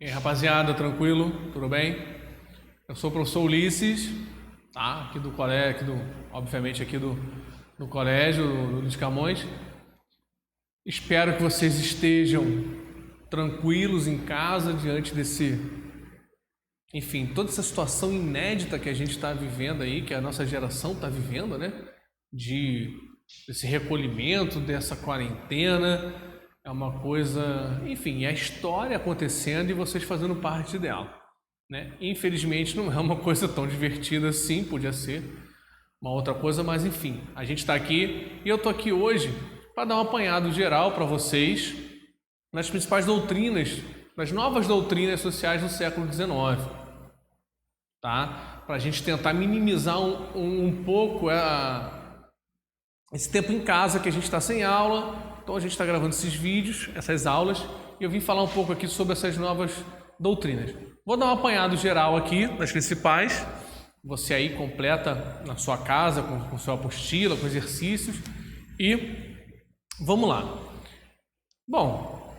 E aí, rapaziada, tranquilo? Tudo bem? Eu sou o professor Ulisses, tá? Aqui do colégio, obviamente aqui do colégio, do Luiz Camões. Espero que vocês estejam tranquilos em casa diante toda essa situação inédita que a gente está vivendo aí, que a nossa geração está vivendo, né? Desse recolhimento, dessa quarentena. É uma coisa, é a história acontecendo e vocês fazendo parte dela, né? Infelizmente não é uma coisa tão divertida assim, podia ser uma outra coisa, mas a gente está aqui e eu tô aqui hoje para dar um apanhado geral para vocês nas principais doutrinas, nas novas doutrinas sociais do século XIX, tá? Para a gente tentar minimizar um pouco esse tempo em casa que a gente está sem aula. Então a gente está gravando esses vídeos, essas aulas, e eu vim falar um pouco aqui sobre essas novas doutrinas. Vou dar um apanhado geral aqui das principais. Você aí completa na sua casa com sua apostila, com exercícios, e vamos lá. Bom,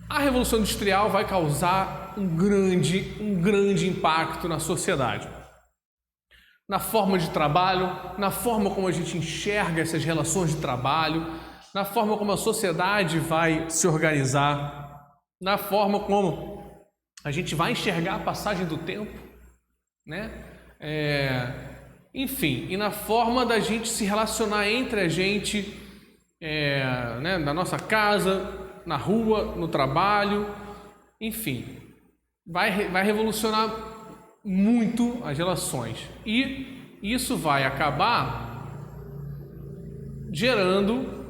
a Revolução Industrial vai causar um grande impacto na sociedade. Na forma de trabalho, na forma como a gente enxerga essas relações de trabalho, na forma como a sociedade vai se organizar, na forma como a gente vai enxergar a passagem do tempo, né? E na forma da gente se relacionar entre a gente, né? Na nossa casa, na rua, no trabalho, vai revolucionar muito as relações. E isso vai acabar gerando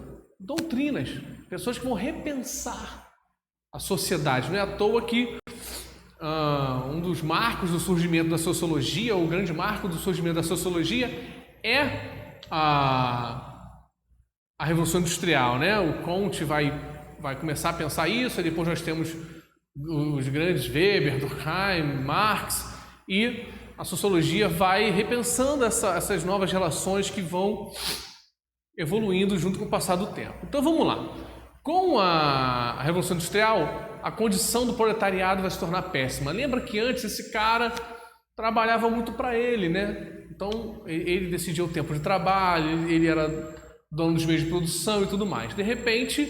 doutrinas, pessoas que vão repensar a sociedade. Não é à toa que um dos marcos do surgimento da sociologia, ou o grande marco do surgimento da sociologia, é a Revolução Industrial, né? O Comte vai começar a pensar isso, e depois nós temos os grandes Weber, Durkheim, Marx, e a sociologia vai repensando essas novas relações que vão evoluindo junto com o passar do tempo. Então vamos lá. Com a Revolução Industrial, a condição do proletariado vai se tornar péssima. Lembra que antes esse cara trabalhava muito para ele, né? Então ele decidia o tempo de trabalho, ele era dono dos meios de produção e tudo mais. De repente,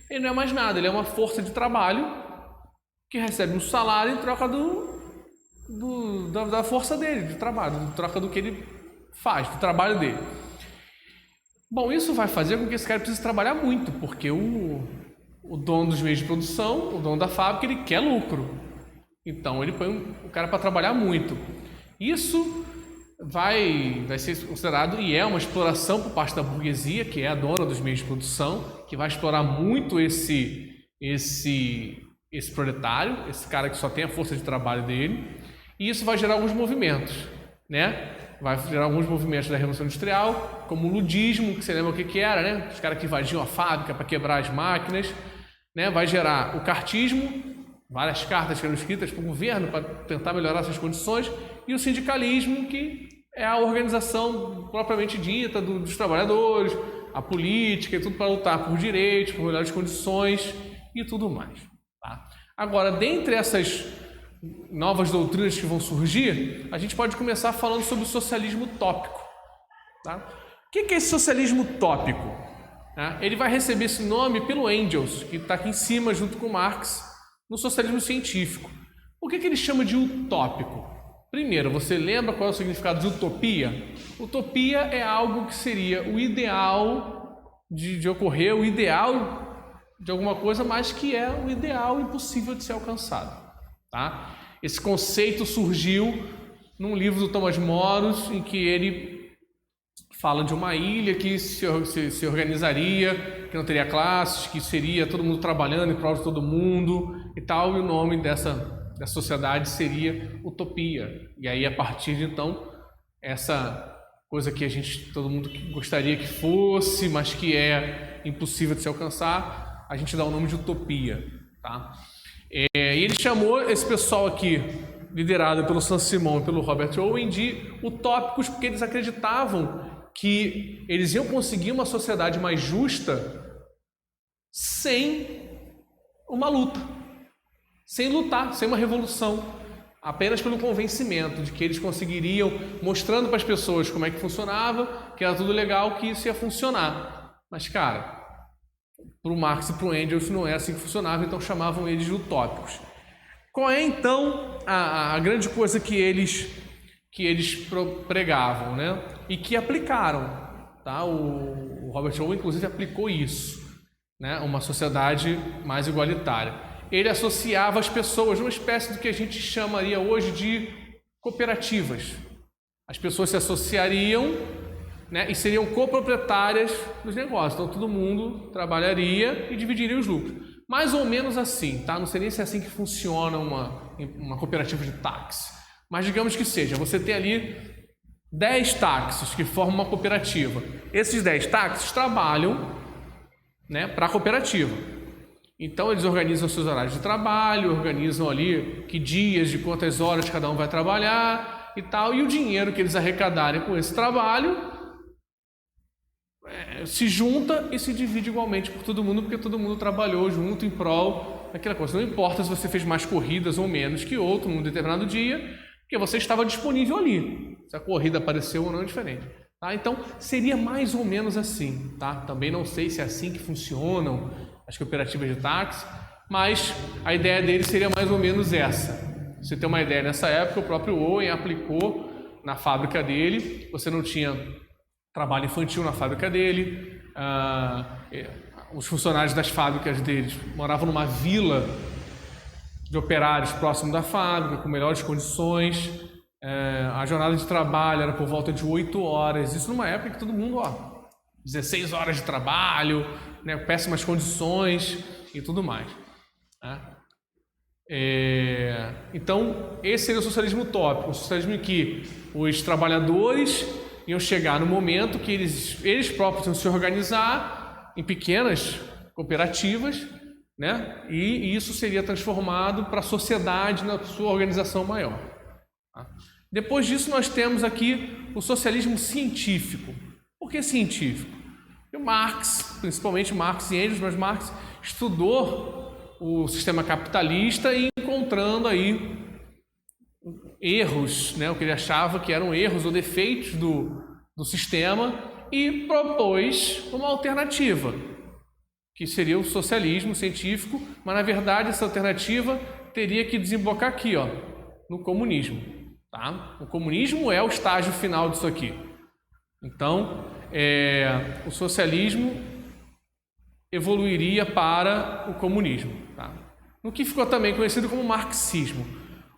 ele não é mais nada, ele é uma força de trabalho que recebe um salário em troca da força dele, de trabalho, em troca do que ele faz, do trabalho dele. Bom, isso vai fazer com que esse cara precise trabalhar muito, porque o dono dos meios de produção, o dono da fábrica, ele quer lucro. Então, ele põe o cara para trabalhar muito. Isso vai ser considerado, e é uma exploração por parte da burguesia, que é a dona dos meios de produção, que vai explorar muito esse proletário, esse cara que só tem a força de trabalho dele, e isso vai gerar alguns movimentos, né? Vai gerar alguns movimentos da Revolução Industrial, como o ludismo, que você lembra o que era, né? Os caras que invadiam a fábrica para quebrar as máquinas, né? Vai gerar o cartismo, várias cartas que eram escritas para o governo para tentar melhorar essas condições, e o sindicalismo, que é a organização propriamente dita dos trabalhadores, a política e tudo para lutar por direitos, por melhores condições e tudo mais, tá? Agora, dentre essas novas doutrinas que vão surgir, a gente pode começar falando sobre o socialismo utópico, tá? O que é esse socialismo utópico? Ele vai receber esse nome pelo Engels, que está aqui em cima junto com Marx, no socialismo científico. Por que ele chama de utópico? Primeiro, você lembra qual é o significado de utopia? Utopia é algo que seria o ideal de ocorrer, o ideal de alguma coisa, mas que é o ideal impossível de ser alcançado. Tá? Esse conceito surgiu num livro do Thomas Moros, em que ele fala de uma ilha que se organizaria, que não teria classes, que seria todo mundo trabalhando em prol de todo mundo e tal, e o nome dessa sociedade seria utopia. E aí, a partir de então, essa coisa que todo mundo gostaria que fosse, mas que é impossível de se alcançar, a gente dá o nome de utopia, tá? E ele chamou esse pessoal aqui, liderado pelo Saint-Simon e pelo Robert Owen, de utópicos, porque eles acreditavam que eles iam conseguir uma sociedade mais justa sem uma luta. sem lutar, sem uma revolução, apenas pelo convencimento de que eles conseguiriam, mostrando para as pessoas como é que funcionava, que era tudo legal, que isso ia funcionar. Mas, cara, para o Marx e para o Engels não é assim que funcionava, então chamavam eles de utópicos. Qual é, então, a grande coisa que eles pregavam, né? E que aplicaram, tá? O Robert Owen, inclusive, aplicou isso, né? Uma sociedade mais igualitária. Ele associava as pessoas numa espécie do que a gente chamaria hoje de cooperativas. As pessoas se associariam, né? E seriam coproprietárias dos negócios. Então, todo mundo trabalharia e dividiria os lucros. Mais ou menos assim, tá? Não sei nem se é assim que funciona uma cooperativa de táxi. Mas digamos que seja, você tem ali 10 táxis que formam uma cooperativa. Esses 10 táxis trabalham, né, para a cooperativa. Então eles organizam seus horários de trabalho, organizam ali que dias, de quantas horas cada um vai trabalhar e tal. E o dinheiro que eles arrecadarem com esse trabalho se junta e se divide igualmente por todo mundo, porque todo mundo trabalhou junto em prol daquela coisa. Não importa se você fez mais corridas ou menos que outro num determinado dia, porque você estava disponível ali. Se a corrida apareceu ou não é diferente. Tá? Então, seria mais ou menos assim. Tá? Também não sei se é assim que funcionam as cooperativas de táxi, mas a ideia dele seria mais ou menos essa. Você tem uma ideia, nessa época o próprio Owen aplicou na fábrica dele, você não tinha trabalho infantil na fábrica dele, os funcionários das fábricas deles moravam numa vila de operários próximo da fábrica, com melhores condições, a jornada de trabalho era por volta de 8 horas, isso numa época que todo mundo, 16 horas de trabalho, né, péssimas condições e tudo mais. Né? Então, esse seria o socialismo utópico, o socialismo em que os trabalhadores iam chegar no momento que eles próprios iam se organizar em pequenas cooperativas, né? E isso seria transformado para a sociedade na sua organização maior. Tá? Depois disso, nós temos aqui o socialismo científico. Por que científico? Porque Marx, principalmente Marx e Engels, mas Marx estudou o sistema capitalista e encontrando aí erros, né, o que ele achava que eram erros ou defeitos do sistema e propôs uma alternativa, que seria o socialismo científico, mas na verdade essa alternativa teria que desembocar aqui, no comunismo. Tá? O comunismo é o estágio final disso aqui. Então, o socialismo evoluiria para o comunismo. Tá? No que ficou também conhecido como marxismo.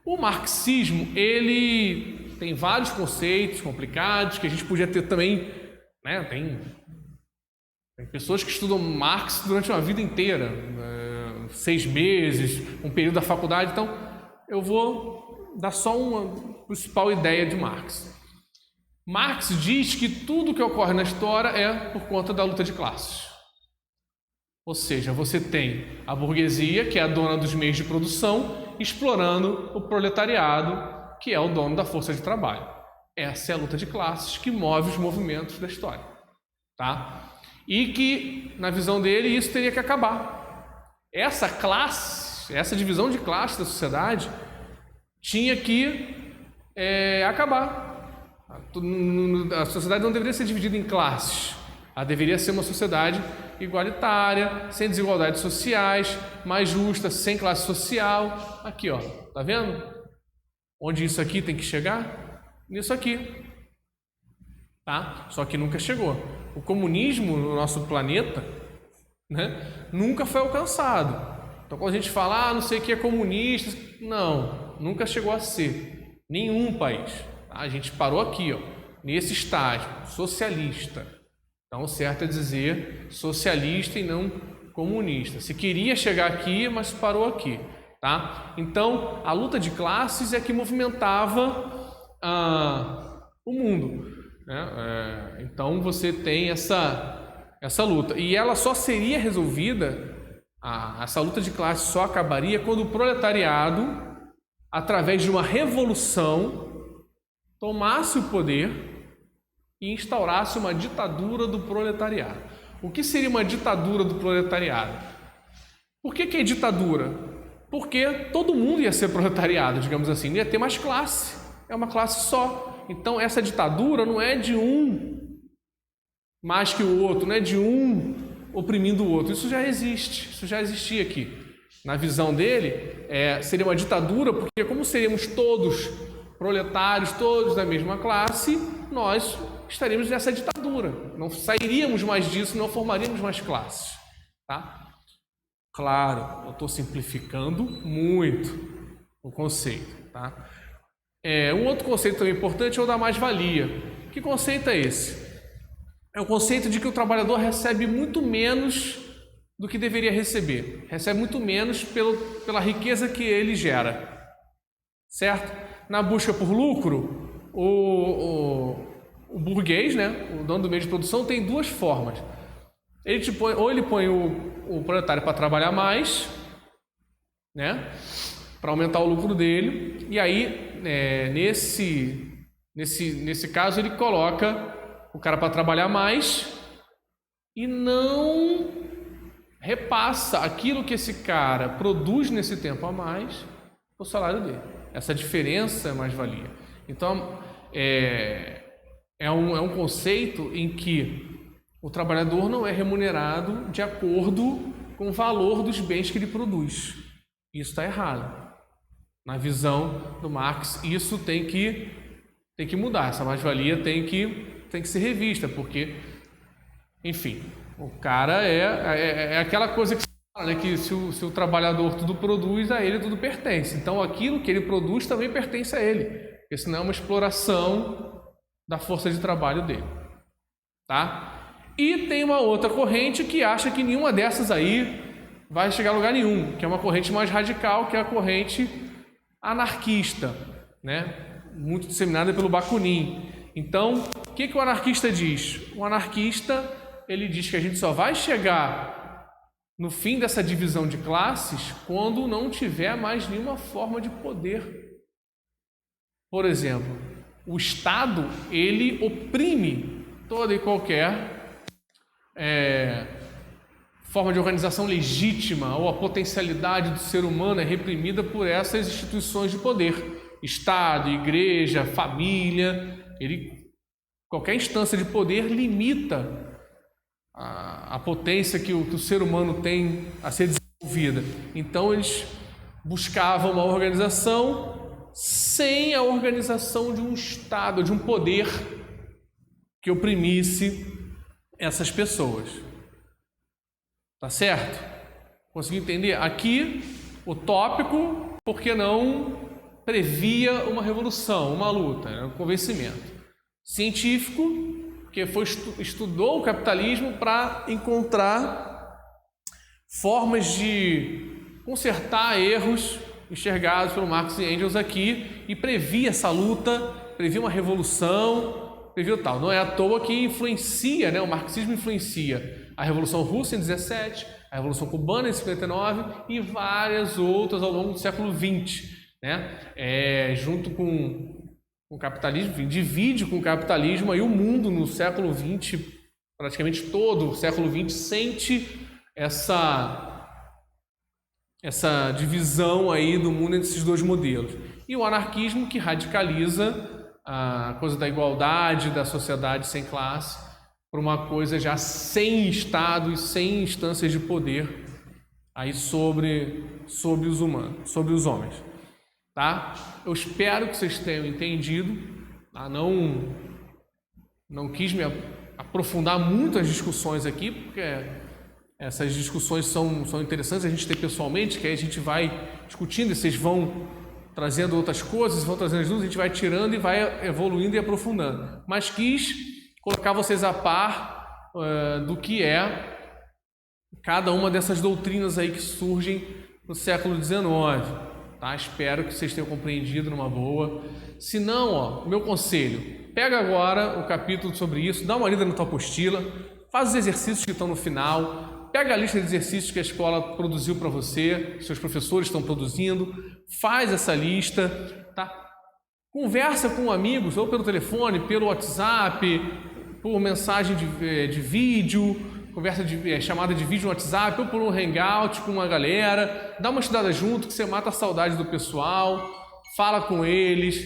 O marxismo, ele tem vários conceitos complicados que a gente podia ter também, né? Tem pessoas que estudam Marx durante uma vida inteira, 6 meses, um período da faculdade. Então, eu vou dar só uma principal ideia de Marx. Marx diz que tudo que ocorre na história é por conta da luta de classes. Ou seja, você tem a burguesia, que é a dona dos meios de produção, explorando o proletariado, que é o dono da força de trabalho. Essa é a luta de classes que move os movimentos da história. Tá? E que, na visão dele, isso teria que acabar. Essa classe, essa divisão de classe da sociedade tinha que acabar. A sociedade não deveria ser dividida em classes. Ela deveria ser uma sociedade igualitária, sem desigualdades sociais, mais justa, sem classe social. Aqui, tá vendo? Onde isso aqui tem que chegar? Nisso aqui. Tá? Só que nunca chegou. O comunismo no nosso planeta, né, nunca foi alcançado. Então, quando a gente fala, não sei o que é comunista, não, nunca chegou a ser. Nenhum país. Tá? A gente parou aqui, nesse estágio, socialista. Então, o certo é dizer socialista e não comunista. Se queria chegar aqui, mas parou aqui. Tá? Então, a luta de classes é que movimentava o mundo. Né? Então, você tem essa luta. E ela só seria resolvida, essa luta de classes só acabaria quando o proletariado, através de uma revolução, tomasse o poder e instaurasse uma ditadura do proletariado. O que seria uma ditadura do proletariado? Por que é ditadura? porque todo mundo ia ser proletariado, digamos assim, não ia ter mais classe, é uma classe só. Então essa ditadura não é de um mais que o outro, não é de um oprimindo o outro, isso já existe, isso já existia aqui. Na visão dele, seria uma ditadura, porque como seríamos todos proletários, todos da mesma classe, nós estaríamos nessa ditadura, não sairíamos mais disso, não formaríamos mais classes, tá? Claro, eu estou simplificando muito o conceito, tá? Um outro conceito também importante é o da mais-valia. Que conceito é esse? É o conceito de que o trabalhador recebe muito menos do que deveria receber. Recebe muito menos pela riqueza que ele gera, certo? Na busca por lucro, o burguês, né, o dono do meio de produção, tem duas formas. Ou ele põe o proletário para trabalhar mais, né, para aumentar o lucro dele, e aí nesse caso ele coloca o cara para trabalhar mais e não repassa aquilo que esse cara produz nesse tempo a mais o salário dele. Essa diferença é mais-valia. Então é um conceito em que o trabalhador não é remunerado de acordo com o valor dos bens que ele produz. Isso está errado. Na visão do Marx, isso tem que mudar. Essa mais-valia tem que ser revista, porque, enfim, o cara é aquela coisa que se fala, né, que se o trabalhador tudo produz, a ele tudo pertence. Então, aquilo que ele produz também pertence a ele, porque senão é uma exploração da força de trabalho dele. Tá? E tem uma outra corrente que acha que nenhuma dessas aí vai chegar a lugar nenhum, que é uma corrente mais radical, que é a corrente anarquista, né? Muito disseminada pelo Bakunin. Então, o que o anarquista diz? O anarquista, ele diz que a gente só vai chegar no fim dessa divisão de classes quando não tiver mais nenhuma forma de poder. Por exemplo, o Estado, ele oprime toda e qualquer forma de organização legítima, ou a potencialidade do ser humano é reprimida por essas instituições de poder. Estado, igreja, família, qualquer instância de poder limita a potência que o ser humano tem a ser desenvolvida. Então eles buscavam uma organização sem a organização de um Estado, de um poder que oprimisse essas pessoas. Tá certo? Conseguiu entender? Aqui, o tópico, porque não previa uma revolução, uma luta, um convencimento. Científico, que estudou o capitalismo para encontrar formas de consertar erros enxergados pelo Marx e Engels aqui e previa essa luta, previa uma revolução, previa tal. Não é à toa que influencia, né? O marxismo influencia a Revolução Russa em 17, a Revolução Cubana em 59 e várias outras ao longo do século XX, né? Junto com o capitalismo, divide com o capitalismo aí o mundo no século XX, praticamente todo o século XX sente essa divisão aí do mundo entre esses dois modelos. E o anarquismo que radicaliza a coisa da igualdade, da sociedade sem classe, para uma coisa já sem Estado e sem instâncias de poder aí sobre os humanos, sobre os homens. Tá? Eu espero que vocês tenham entendido. Tá? Não quis me aprofundar muito as discussões aqui, porque essas discussões são interessantes a gente ter pessoalmente, que aí a gente vai discutindo e vocês vão trazendo outras coisas, vão trazendo as dúvidas, a gente vai tirando e vai evoluindo e aprofundando. Mas quis colocar vocês a par do que é cada uma dessas doutrinas aí que surgem no século XIX. Tá? Espero que vocês tenham compreendido numa boa. Se não, meu conselho, pega agora o capítulo sobre isso, dá uma lida na tua apostila, faz os exercícios que estão no final, pega a lista de exercícios que a escola produziu para você, seus professores estão produzindo, faz essa lista, tá? Conversa com amigos, ou pelo telefone, pelo WhatsApp, por mensagem de vídeo, chamada de vídeo no WhatsApp ou por um hangout com uma galera, dá uma estudada junto que você mata a saudade do pessoal, fala com eles,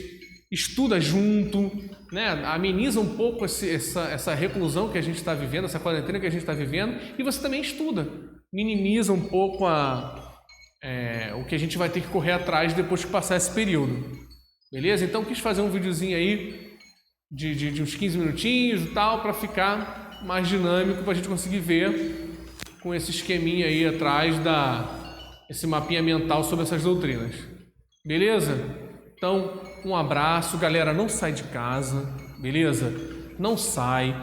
estuda junto, né? Ameniza um pouco essa reclusão que a gente está vivendo, essa quarentena que a gente está vivendo, e você também estuda, minimiza um pouco o que a gente vai ter que correr atrás depois que passar esse período, beleza? Então quis fazer um videozinho aí de uns 15 minutinhos e tal, para ficar mais dinâmico, para a gente conseguir ver com esse esqueminha aí atrás esse mapinha mental sobre essas doutrinas, beleza? Então, um abraço, galera, não sai de casa, beleza? Não sai,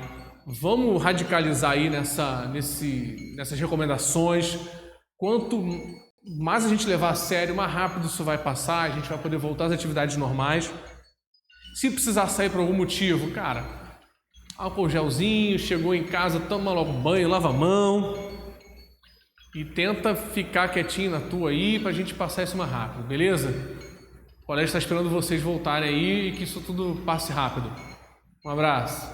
vamos radicalizar aí nessas recomendações. Quanto mais a gente levar a sério, mais rápido isso vai passar, a gente vai poder voltar às atividades normais. Se precisar sair por algum motivo, cara, álcool gelzinho, chegou em casa, toma logo banho, lava a mão e tenta ficar quietinho na tua aí pra gente passar isso mais rápido, beleza? O colégio está esperando vocês voltarem aí e que isso tudo passe rápido. Um abraço.